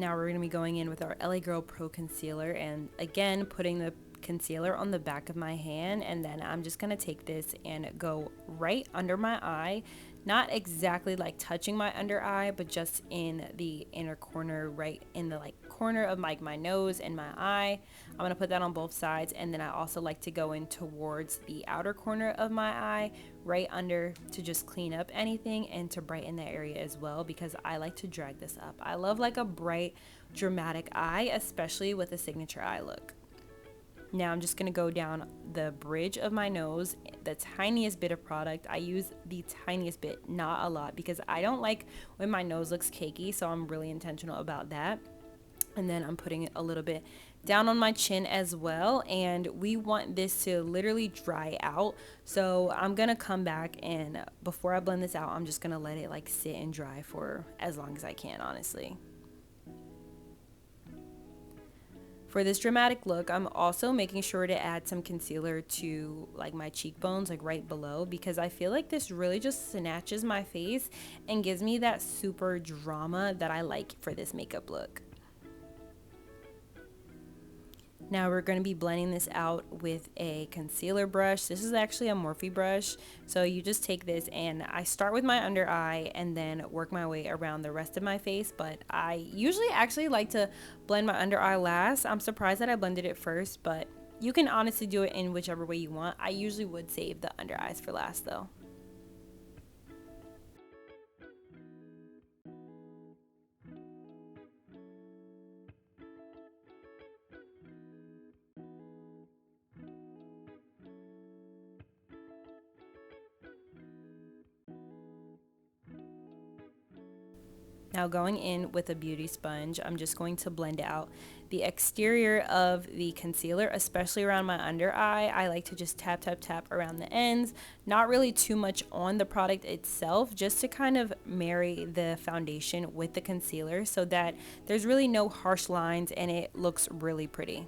Now we're going to be going in with our LA Girl Pro Concealer, and again putting the concealer on the back of my hand, and then I'm just going to take this and go right under my eye, not exactly like touching my under eye, but just in the inner corner, right in the like corner of like my nose and my eye. I'm going to put that on both sides, and then I also like to go in towards the outer corner of my eye, right under, to just clean up anything and to brighten that area as well, because I like to drag this up. I love like a bright dramatic eye, especially with a signature eye look. Now I'm just going to go down the bridge of my nose, the tiniest bit of product. I use the tiniest bit, not a lot, because I don't like when my nose looks cakey, so I'm really intentional about that. And then I'm putting it a little bit down on my chin as well, and we want this to literally dry out. So I'm gonna come back, and before I blend this out, I'm just gonna let it like sit and dry for as long as I can, honestly. For this dramatic look, I'm also making sure to add some concealer to like my cheekbones, like right below, because I feel like this really just snatches my face and gives me that super drama that I like for this makeup look. Now we're going to be blending this out with a concealer brush. This is actually a Morphe brush. So you just take this, and I start with my under eye and then work my way around the rest of my face. But I usually actually like to blend my under eye last. I'm surprised that I blended it first, but you can honestly do it in whichever way you want. I usually would save the under eyes for last though. Now going in with a beauty sponge, I'm just going to blend out the exterior of the concealer, especially around my under eye. I like to just tap, tap, tap around the ends, not really too much on the product itself, just to kind of marry the foundation with the concealer so that there's really no harsh lines and it looks really pretty.